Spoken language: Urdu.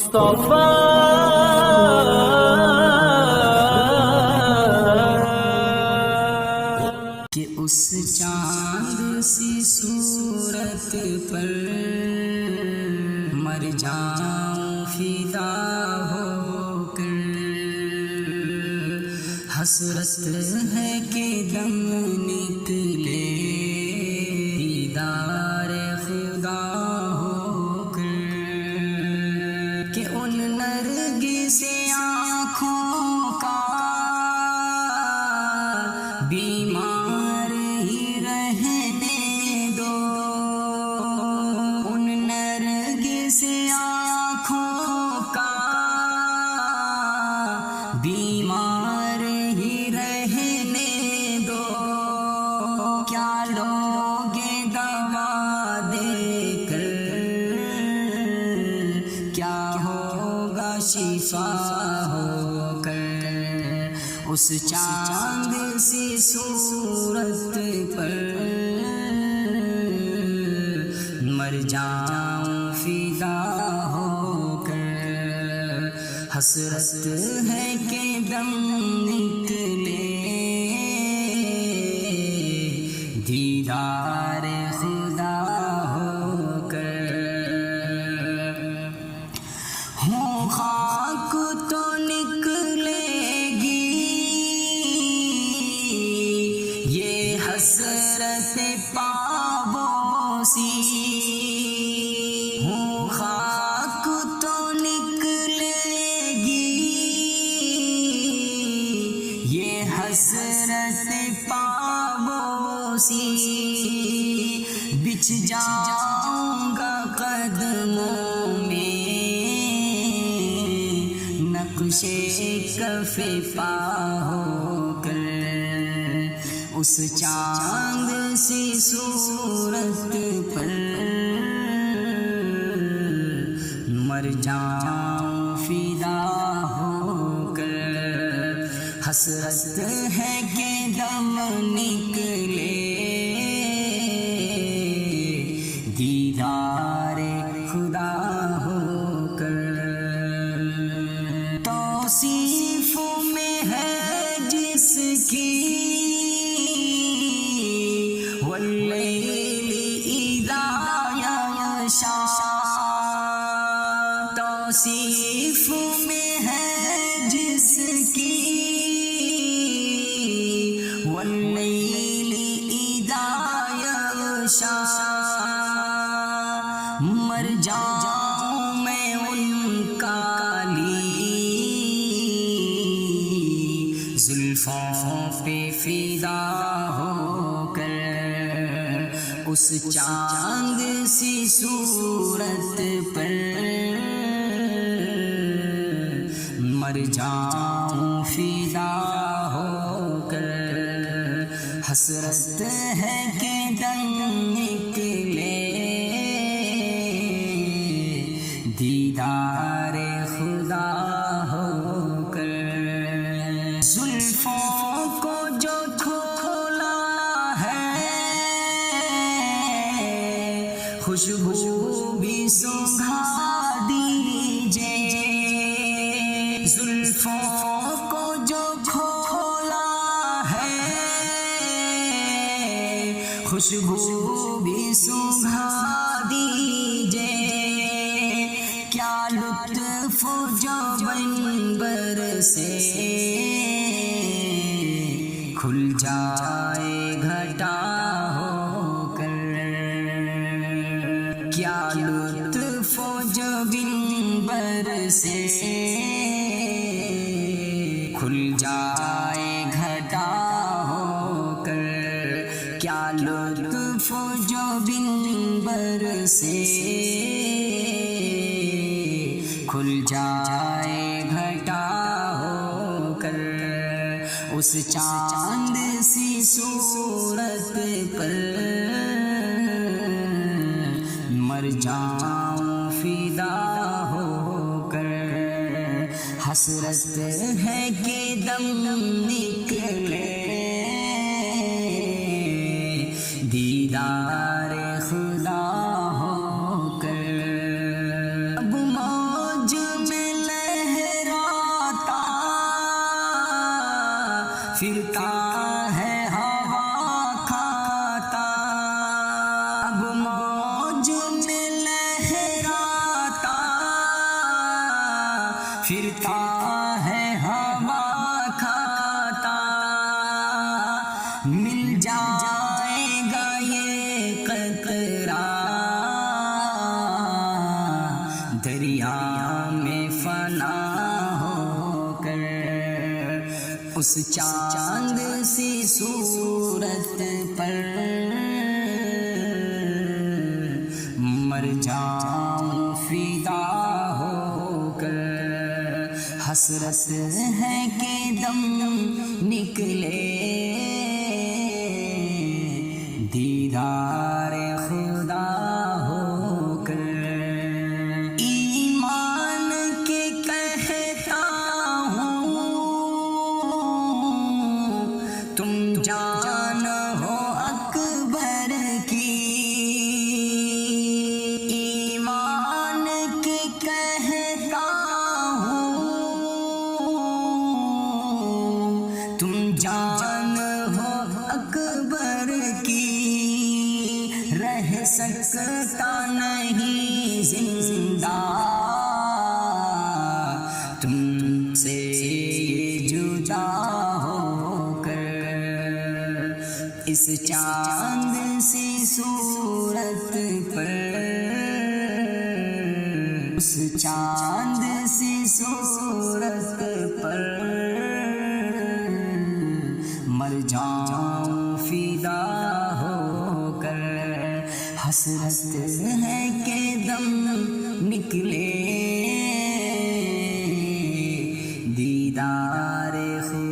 مصطفیٰ کہ اس چاند سی صورت پر مر جاؤں فدا ہو کر، حسرت ہے کہ دم نکلے دیدار خدا ہو کر، کہ ان نرگس آنکھوں کا بیمار ہی رہنے دو، ان نرگس آنکھوں کا بیمار ہی رہنے دو، کیا لوگے دوا دے کر، کیا ہوگا شفا ہو کر، اس چاند سی صورت پر مر جاؤں فدا ہو کر، حسرت ہے کہ دم نکلے دیدار خدا ہو کر، ہوں خاک تو نکلے گی یہ حسرت پابوسی، ہوں خاک تو نکلے گی یہ حسرت پابوسی، بچھ جاؤں گا قدموں میں نقش کف پا ہو کر، اس چاند سی صورت پر مر جاؤں فدا ہو کر، حسرت ہے کہ دم نکلے دیدار خدا ہو کر، توصیف میں ہے جس کی واللیل اذا یغشی، توصیف میں ہے جس کی واللیل اذا یغشی، مر جاؤں میں ان کا لی زلفوں پہ فدا ہو کر، اس چاند سی صورت پر مر جاؤں فدا ہو کر، حسرت ہے کہ دم نکلے دیدار خدا ہو کر، زلفوں کو جو کھولا ہے خوشبو بھی سنگھا دیجئے، زلفوں کو جو کھولا ہے خوشبو بھی سنگھا دیجئے، کیا لطف جو عنبر سے کھل جائے گھٹا ہو کر، کیا لطف جو عنبر سے کھل جائے گھٹا ہو کر، کیا لطف جو عنبر سے کھل جائے گھٹا ہو کر، اس چاند سی صورت پر مر جاؤں فدا ہو کر، حسرت ہے کہ دم نکلے دیدار خدا ہو کر، اب موج پھرتا ہے ہوا کھاتا، مل جائے گا یہ قطرہ دریا میں فنا ہو کر، اس چاند سی صورت پر مر جاؤں فدا ہو کر، حسرت ہے کہ دم نکلے دیدار خدا ہو کر، ایمان کے کہتا ہوں تم جان ہو اکبر کی، ایمان کے کہتا ہوں تم جان ہو اکبر کی، رہ سکتا نہیں زندہ تم سے یہ جدا ہو کر، اس چاند سی صورت پر، اس چاند سی صورت پر مر جاؤں فدا ہو کر، حسرت ہے کہ دم نکلے دیدار خدا